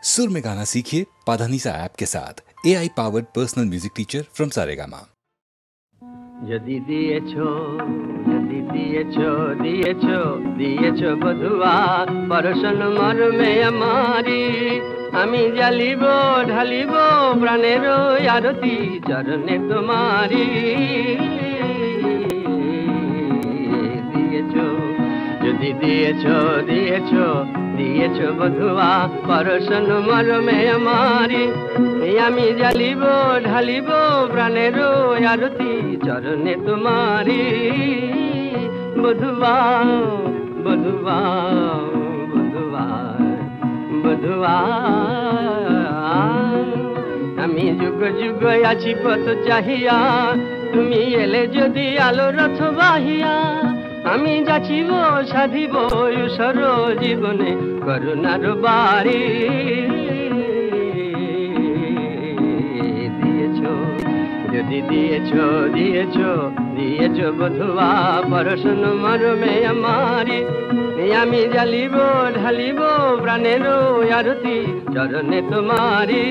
सुर में गाना सीखिए पाधानीसा ऐप के साथ। AI powered personal music teacher from Saregama. যদি দিয়েছো দিয়েছো বধুয়া পরশন মর্মে আমারি আমি জ্বালিব ঢালিব প্রাণের আরতি চরণে তোমারি দিয়েছো যদি দিয়েছো বধুয়া পরশন মর্মে আমারি আমি জ্বালিব ঢালিব প্রাণের আরতি চরণে তোমারি বধুয়া বধুয়া বধুয়া বধুয়া আমি যুগ যুগ আছি পথ চাহিয়া তুমি এলে যদি আলো রথ বাহিয়া আমি যাচিব সাধিব সর জীবনে করুণার বাড়ি যদি দিয়েছো বধুয়া পরশন মর্মে আমারি আমি জ্বালিব ঢালিব প্রাণের আরতি চরণে তোমারি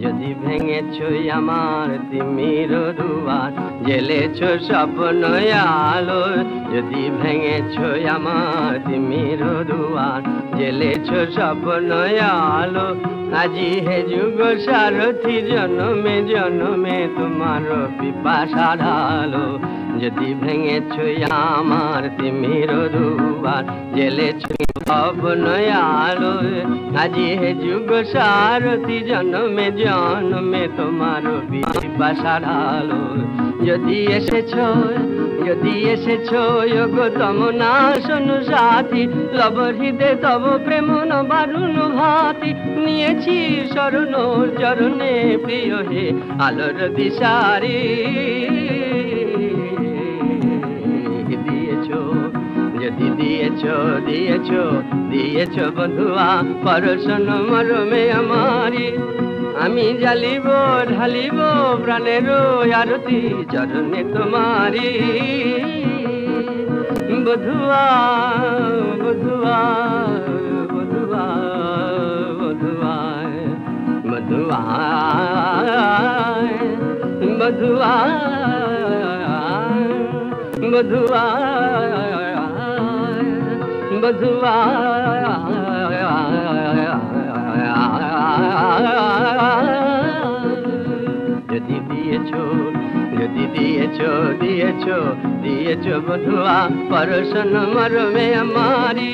যদি ভেঙেছো আমার তিমির দুয়ার জ্বেলেছো স্বপ্ন আলো যদি ভেঙেছো আমার তিমির দুয়ার জ্বেলেছো স্বপ্ন আলো আজি হে যুগ সারথি জনমে জনমে তোমার পিপাসা ঢালো যদি ভেঙেছো আমার তিমির দুয়ার জ্বেলেছো স্বপ্ন আলো আজি হে যুগ সারথি জনমে জনমে তোমার পিপাসা ঢালো যদি এসেছো গো তমনা শোনো সাথী লব হৃদয় তব প্রেম নবারুণ ভাতি নিয়েছি শরণ চরণে প্রিয় হে আলোর দিশারি দিয়েছো বধুয়া পরশন মর্মে আমারি আমি জ্বালিব ঢালিব প্রাণের আরতি চরণে তোমারি বধুয়া বধুয়া বধুয়া বধুয়া বধুয়া বধুয়া বধুয়া বধুয়া যদি দিয়েছো বধুয়া পরশন মর্মে আমারি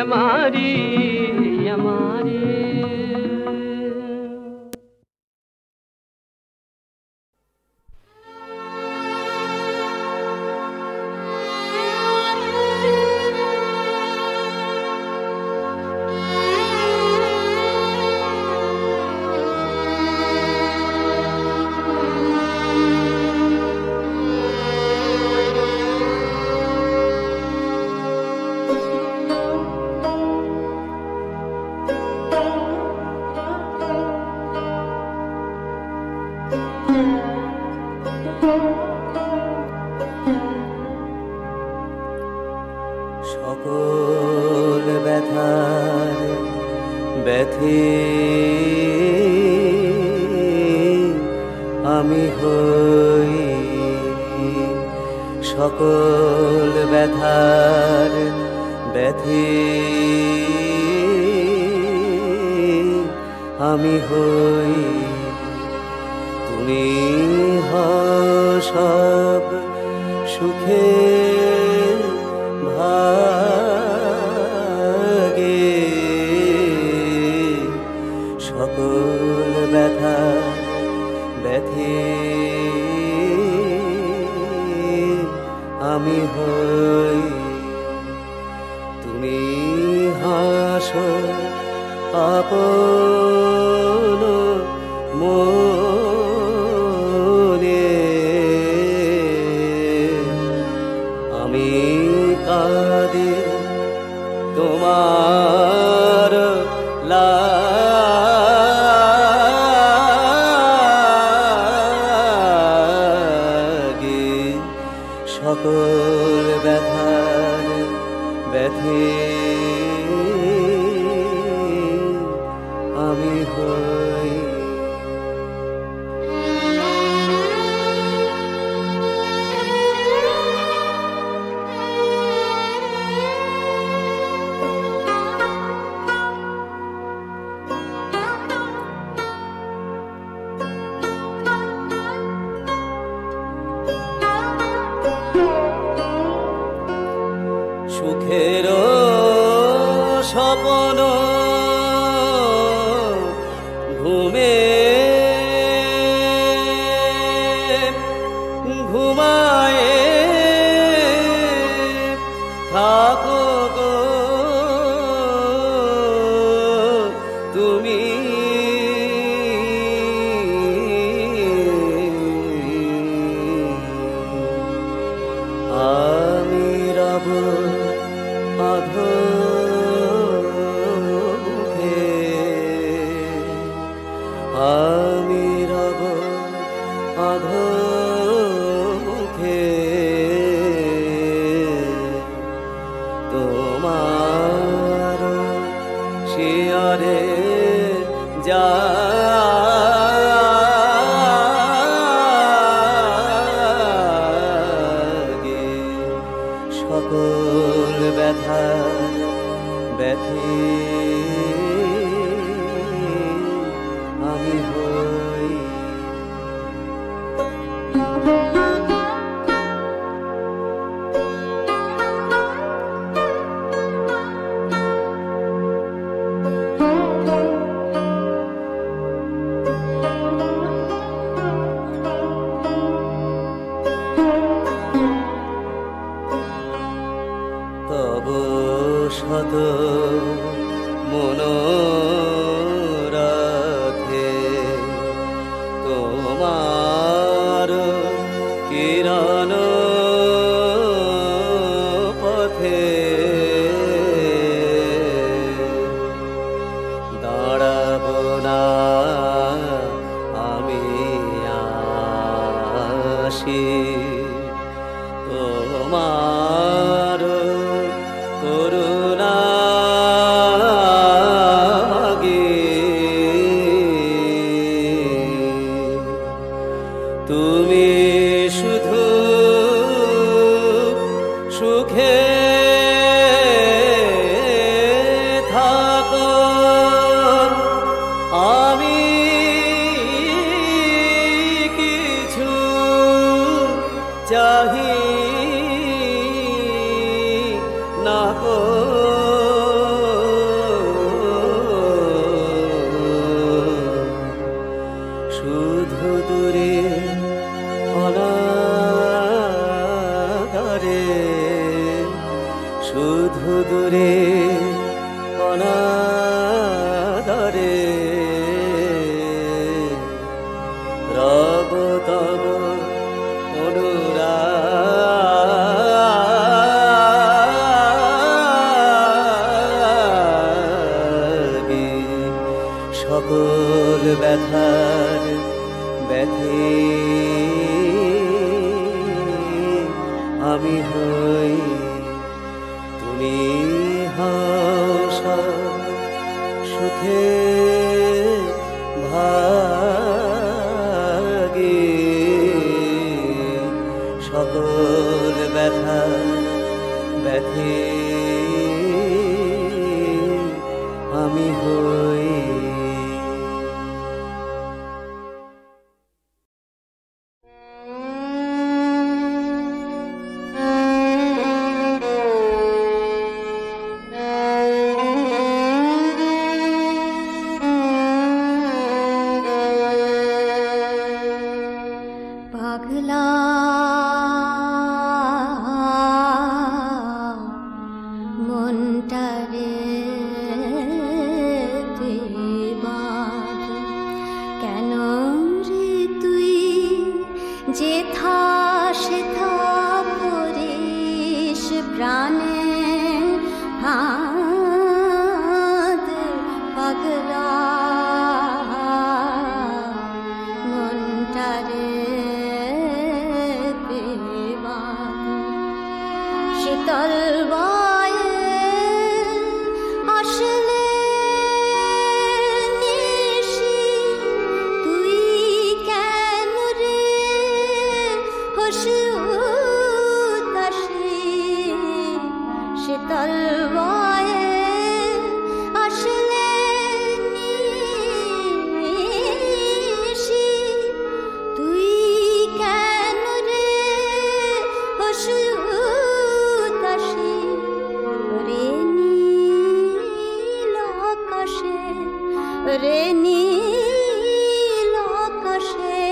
আমারি আমারি সকল ব্যথার ব্যথে আমি হই সকল ব্যথার ব্যথে আমি হই তুমি সব সুখে ভাগে সকল ব্যথা ব্যথে আমি হই তুমি হাসো আপন মনে আমি কাঁদি তোমার লাগে সকল ব্যথার ব্যথে স্বপন ঘুমে ঘুমায়ে থাকো গো তুমি আমি রব অধোমুখে আমি রব অধোমুখে তোমার শিয়রে জাগে সকল ব্যথা ব্যথি আমি হই তব শত মনোরথে তোমার কিরণ পথে দাঁড়াব না আমি আসি তোমার করুণা মাগে তুমি শুধু সুখে থাকো আমি কিছু চাহি না গো শুধু দূরে অনাদরে শুধু দূরে অনাদরে রব তব অনুরাগে সকল ব্যথার ব্যথে আমি হই তুমি হও সব সুখে ভাগে সকল ব্যথা ব্যথে আমি হই পাগলা মনটারে রে নীল আকাশে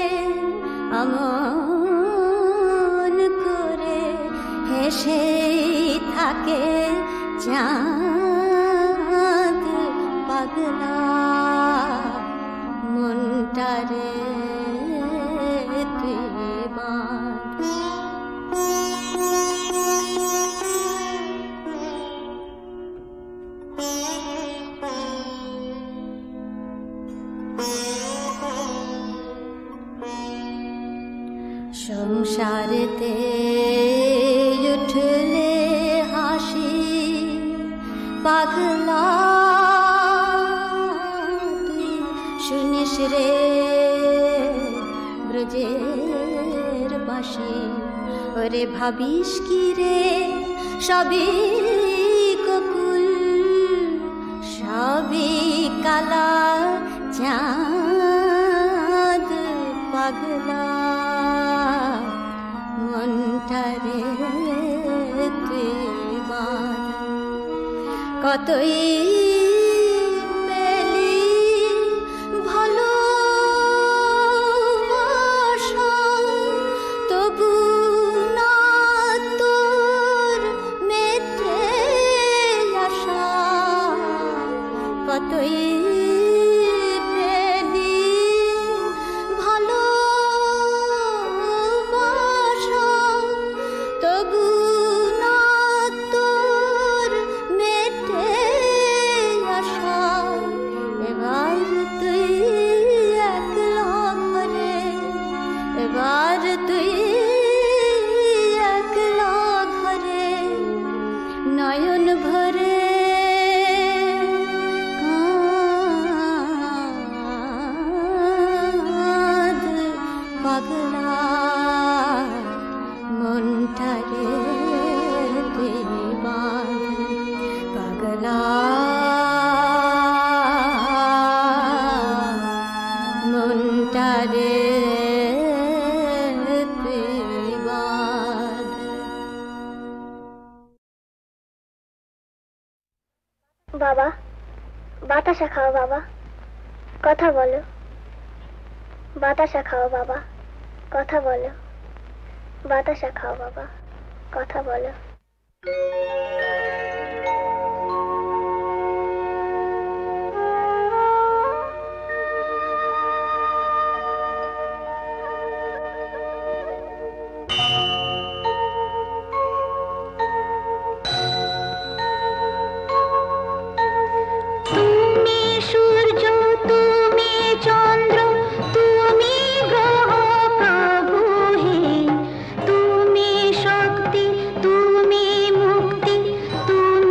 আমন করে হেসে থাকে চাঁদ পাগলা মনটারে তুই বাঁধ। সংসারেতে উঠলে হাসি পাগলা তুই শুনিস রে ব্রজের বাসি ওরে ভাবিস কি রে সবই গোকুল সবই কালা চাঁদ পাগলা মনটারে তুই বাঁধ। কতই পেলি ভালোবাসা তবু না তোর মেটে আশা। কতই পেলি ভালোবাসা তবু না তোর মেটে আশা। এবার তুই একলা ঘরে এবার তুই একলা ঘরে নয়ন ভরে কাঁদ পাগলা মনটারে তুই বাঁধ। পাগলা মনটারে তুই বাঁধ। বাবা বাতাসা খাও বাবা কথা বলো। বাতাসা খাও বাবা কথা বলো। বাতাসা খাও বাবা কথা বলো। তুমি সূর্য তুমি চন্দ্র তুমি গ্রহ প্রভু হে তুমি শক্তি তুমি মুক্তি তুমি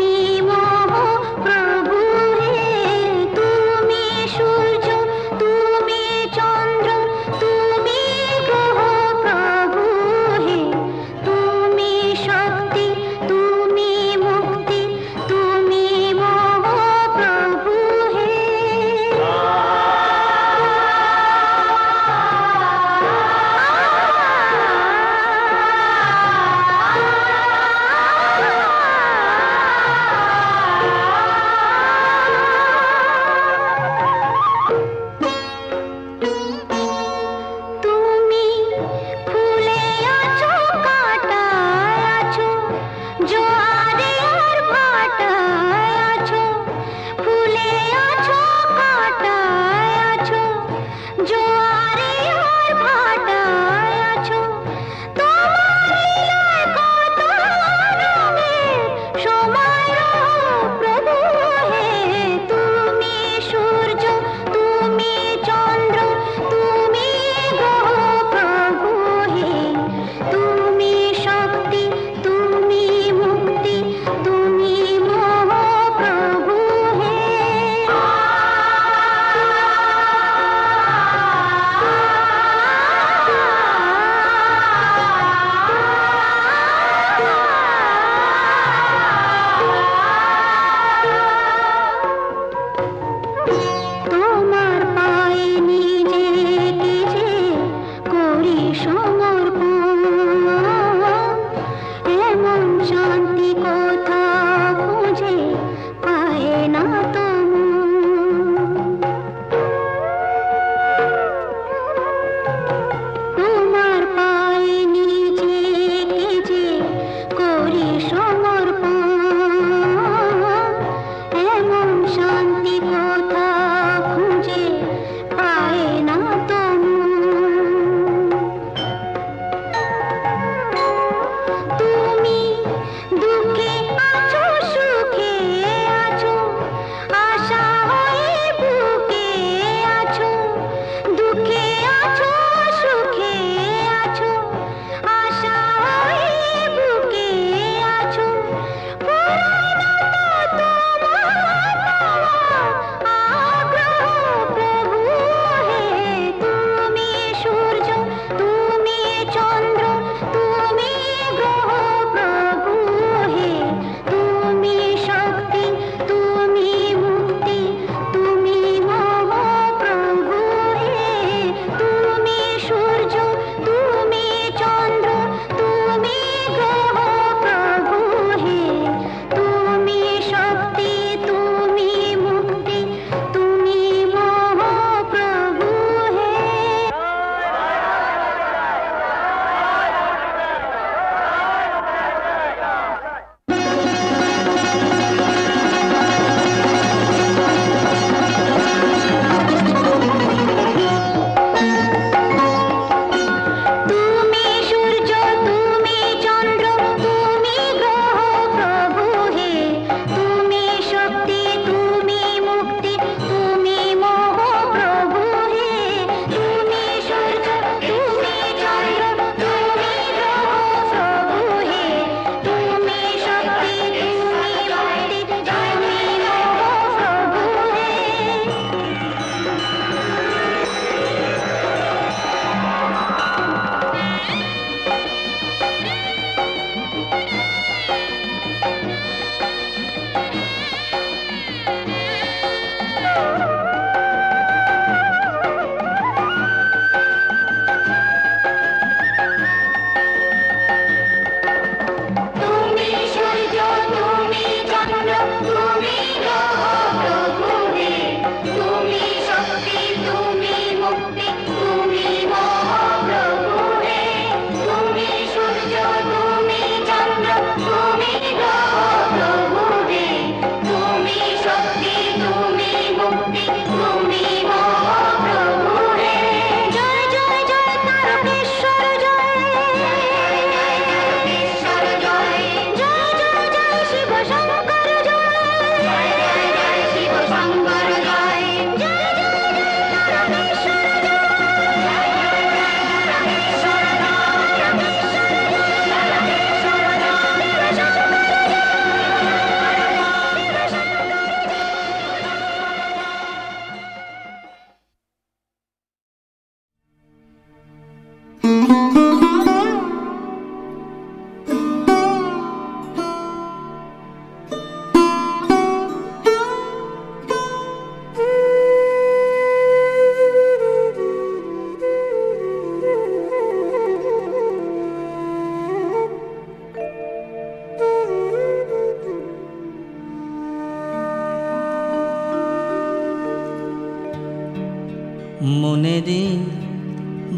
মনেরই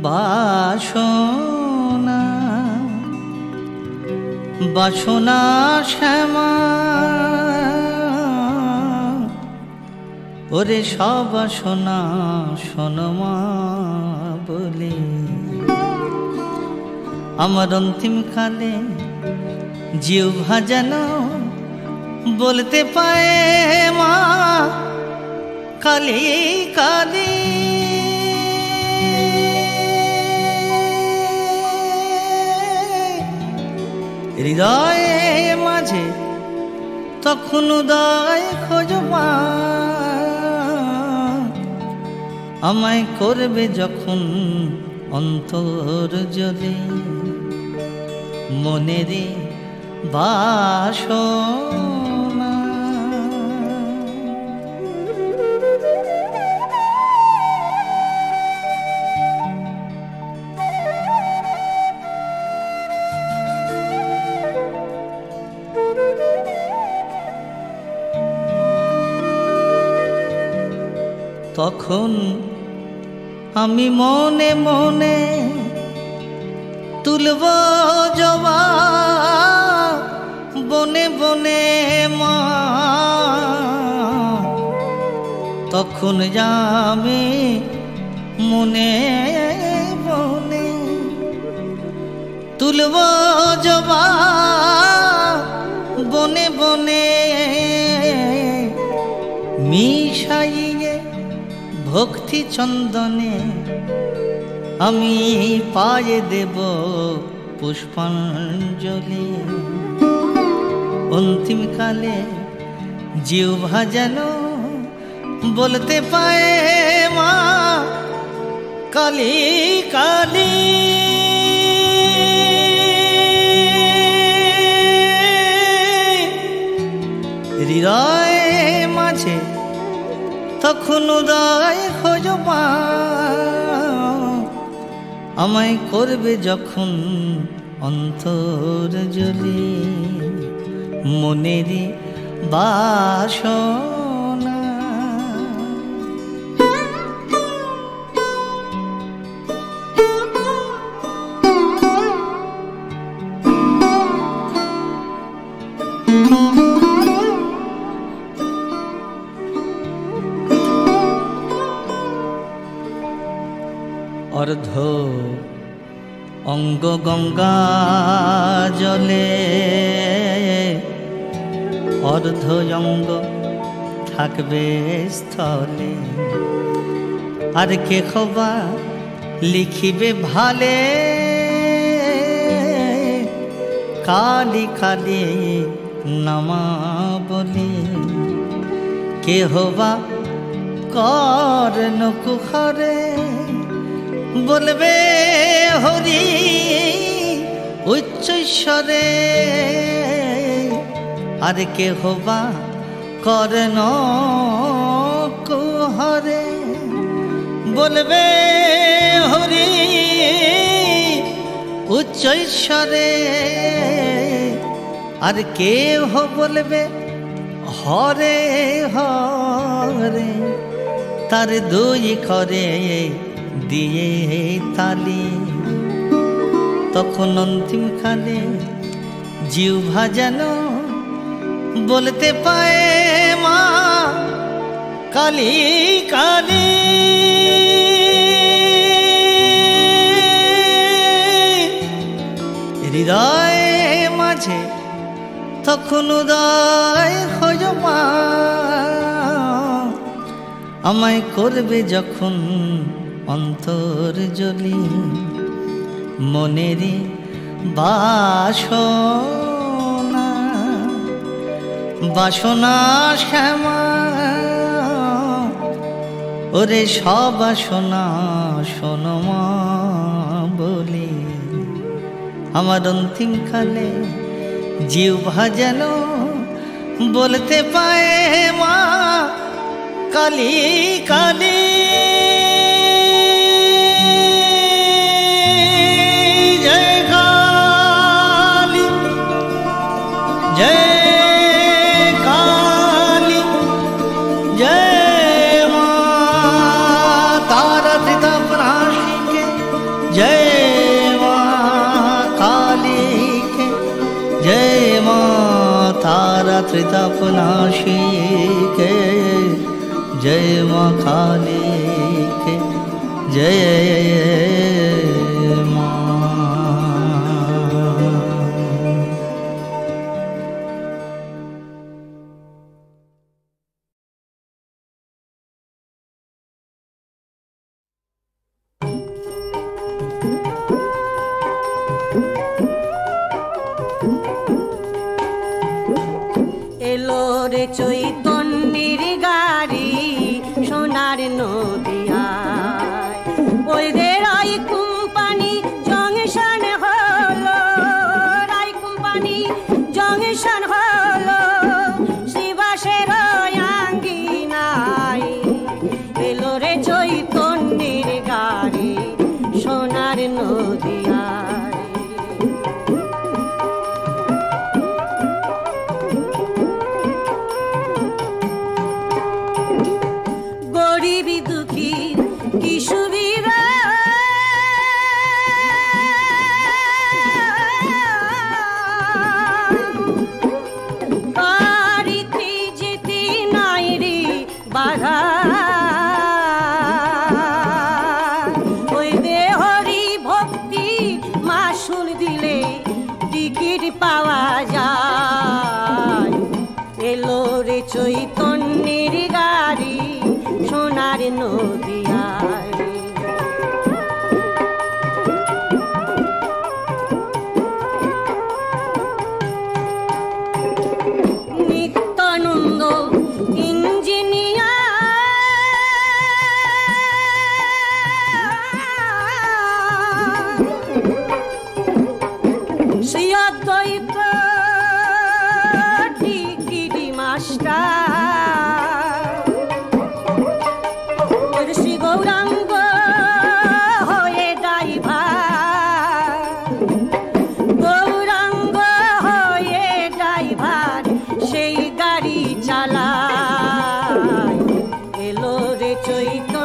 বাসনা বাসনা শ্যামা ওরে সব বাসনা শোনমা বলে আমার অন্তিম কালে জিহ্বা যেন বলতে পায় মা কালি কালি হৃদয়ে মাঝে তখন উদয় খোঁজবা আমায় করবে যখন অন্তর জ্বলে মনেরে বাসনা তখন আমি মনে মনে তুলব জবা বনে বনে মা তখন যাবে মনে মনে তুলব জবা বনে বনে মিশাইয়ে ভক্তি চন্দনে আমি পায়ে দেব পুষ্পাঞ্জলি অন্তিম কালে জিহ্বা যেন বলতে পায় মা কালি কালি হৃদয় মাঝে তখন উদয় খোঁজবা আমায় করবে যখন অন্তর জ্বলে মনেরই বাসনা অর্ধ অঙ্গ গঙ্গা জলে অর্ধ অঙ্গ থাকবে স্থলে আর কে খোবা লিখিবে ভালে কালি কালি নামা বলি কে হবা কর্ণ কুখরে বলবে হরি উচ্চৈশ্বরে আর কে হবা কর্ণ কুহরে বলবে হরি উচ্চৈশ্বরে আর কেহ বলবে হরে হরে তার দুই করে দিয়ে তালি তখন অন্তিম কালে জিহ্বা যেন বলতে পায় মা কালি কালি হৃদয় মাঝে তখন উদয় খোঁজবা আমায় করবে যখন অন্তর জ্বলি মনেরই বাসনা বাসনা শ্যামা ওরে সব বাসনা শোনমা বলি আমার অন্তিম কালে জিহ্বা যেন বলতে পায় মা কালি কালি জয় কালী জয় কালী জয় মা তারা अविनाशी के जय माँ काली के जय माँ। এলো রে চৈতন্যের গাড়ি সোনার নদিয়ায়, ওই রে রাই কোম্পানি জংশন হলো, রাই কোম্পানি জংশন হলো শিবাসের আঙ্গিনায়। এলো রে চৈতন্যের গাড়ি সোনার নদিয়ায়। গরিবি দুঃখী কি সুবিধা, বাড়িতে যেতে নাই রে বাধা, ওই দেহরি ভক্তি মাসুল দিলে টিকিট পাওয়া যায়। এলো রে চৈতন্যের গাড়ি সোনার নদিয়ায়। নিত্যানন্দ ইঞ্জিনিয়ার, শ্রী অদ্বৈত টিকিট মাস্টার, শ্রী গৌরাঙ্গ হয়ে ড্রাইভার, গৌরাঙ্গ হয়ে ড্রাইভার সেই গাড়ি চালায়। এলো রে চৈতন্য